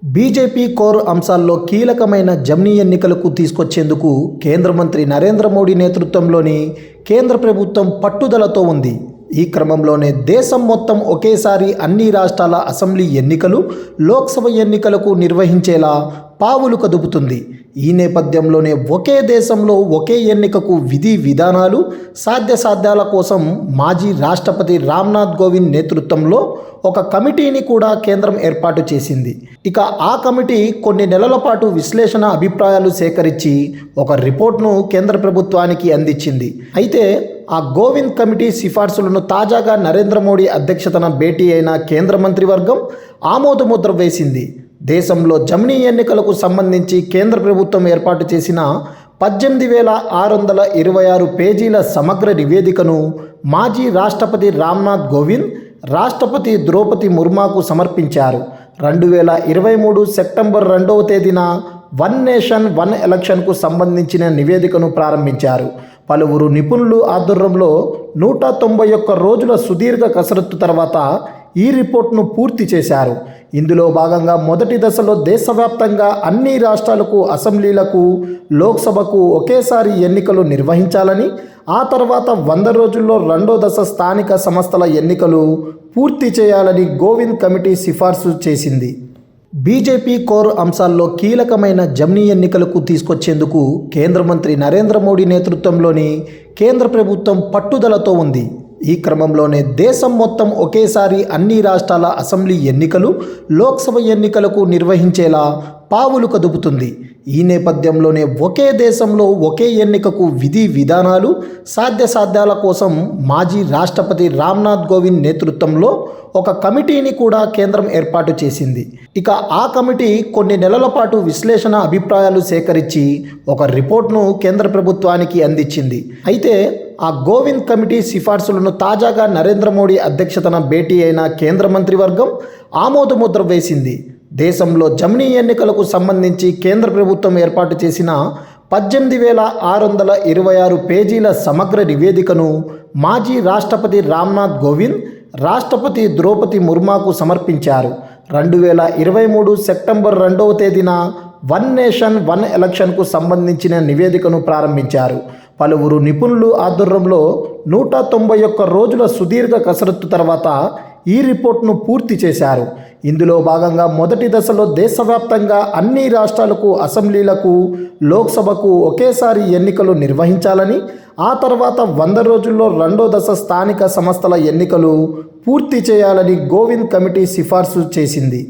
BJP core అంశాల్లో కీలకమైన జమినీ ఎన్నికలకు తీసుకొచ్చేందుకు కేంద్ర మంత్రి నరేంద్ర మోడీ నేతృత్వంలోని కేంద్ర ప్రభుత్వం పట్టుదలతో ఉంది. ఈ క్రమంలోనే దేశం మొత్తం ఒకేసారి అన్ని రాష్ట్రాల అసెంబ్లీ ఎన్నికలు, లోక్సభ ఎన్నికలకు నిర్వహించేలా పావులు కదుపుతుంది. ఈ నేపథ్యంలోనే ఒకే దేశంలో ఒకే ఎన్నికకు విధి విధానాలు, సాధ్యాల కోసం మాజీ రాష్ట్రపతి రామ్నాథ్ కోవింద్ నేతృత్వంలో ఒక కమిటీని కూడా కేంద్రం ఏర్పాటు చేసింది. ఇక ఆ కమిటీ కొన్ని నెలల పాటు విశ్లేషణ, అభిప్రాయాలు సేకరించి ఒక రిపోర్ట్ను కేంద్ర ప్రభుత్వానికి అందించింది. అయితే ఆ గోవింద్ కమిటీ సిఫార్సులను తాజాగా నరేంద్ర మోడీ అధ్యక్షతన భేటీ అయిన కేంద్ర మంత్రివర్గం ఆమోదముద్ర వేసింది. దేశంలో జమినీ ఎన్నికలకు సంబంధించి కేంద్ర ప్రభుత్వం ఏర్పాటు చేసిన 18,626 పేజీల సమగ్ర నివేదికను మాజీ రాష్ట్రపతి రామ్నాథ్ కోవింద్, రాష్ట్రపతి ద్రౌపది ముర్ముకు సమర్పించారు. 2023 సెప్టెంబర్ 2వ తేదీన వన్ నేషన్ వన్ ఎలక్షన్కు సంబంధించిన నివేదికను ప్రారంభించారు. పలువురు నిపుణులు ఆధ్వర్యంలో 191 రోజుల సుదీర్ఘ కసరత్తు తర్వాత ఈ రిపోర్ట్ను పూర్తి చేశారు. ఇందులో భాగంగా మొదటి దశలో దేశవ్యాప్తంగా అన్ని రాష్ట్రాలకు అసెంబ్లీలకు, లోక్సభకు ఒకేసారి ఎన్నికలు నిర్వహించాలని, ఆ తర్వాత 100 రోజుల్లో రెండో దశ స్థానిక సంస్థల ఎన్నికలు పూర్తి చేయాలని గోవింద్ కమిటీ సిఫార్సు చేసింది. బీజేపీ కోర్ అంశాల్లో కీలకమైన జమినీ ఎన్నికలకు తీసుకొచ్చేందుకు కేంద్ర మంత్రి నరేంద్ర మోడీ నేతృత్వంలోని కేంద్ర ప్రభుత్వం పట్టుదలతో ఉంది. ఈ క్రమంలోనే దేశం మొత్తం ఒకేసారి అన్ని రాష్ట్రాల అసెంబ్లీ ఎన్నికలు, లోక్సభ ఎన్నికలకు నిర్వహించేలా పావులు కదుపుతుంది. ఈ నేపథ్యంలోనే ఒకే దేశంలో ఒకే ఎన్నికకు విధి విధానాలు, సాధ్యాల కోసం మాజీ రాష్ట్రపతి రామ్నాథ్ కోవింద్ నేతృత్వంలో ఒక కమిటీని కూడా కేంద్రం ఏర్పాటు చేసింది. ఇక ఆ కమిటీ కొన్ని నెలల పాటు విశ్లేషణ, అభిప్రాయాలు సేకరించి ఒక రిపోర్ట్ను కేంద్ర ప్రభుత్వానికి అందించింది. అయితే ఆ గోవింద్ కమిటీ సిఫార్సులను తాజాగా నరేంద్ర మోడీ అధ్యక్షతన భేటీ అయిన కేంద్ర మంత్రివర్గం ఆమోదముద్ర వేసింది. దేశంలో జమినీ ఎన్నికలకు సంబంధించి కేంద్ర ప్రభుత్వం ఏర్పాటు చేసిన 18,626 పేజీల సమగ్ర నివేదికను మాజీ రాష్ట్రపతి రామ్నాథ్ కోవింద్, రాష్ట్రపతి ద్రౌపది ముర్ముకు సమర్పించారు. 2023 సెప్టెంబర్ 2వ తేదీన వన్ నేషన్ వన్ ఎలక్షన్కు సంబంధించిన నివేదికను ప్రారంభించారు. పలువురు నిపుణులు ఆధ్వర్యంలో 191 రోజుల సుదీర్ఘ కసరత్తు తర్వాత ఈ రిపోర్ట్ను పూర్తి చేశారు. ఇందులో భాగంగా మొదటి దశలో దేశవ్యాప్తంగా అన్ని రాష్ట్రాలకు అసెంబ్లీలకు, లోక్సభకు ఒకేసారి ఎన్నికలు నిర్వహించాలని, ఆ తర్వాత 100 రోజుల్లో రెండో దశ స్థానిక సంస్థల ఎన్నికలు పూర్తి చేయాలని గోవింద్ కమిటీ సిఫార్సు చేసింది.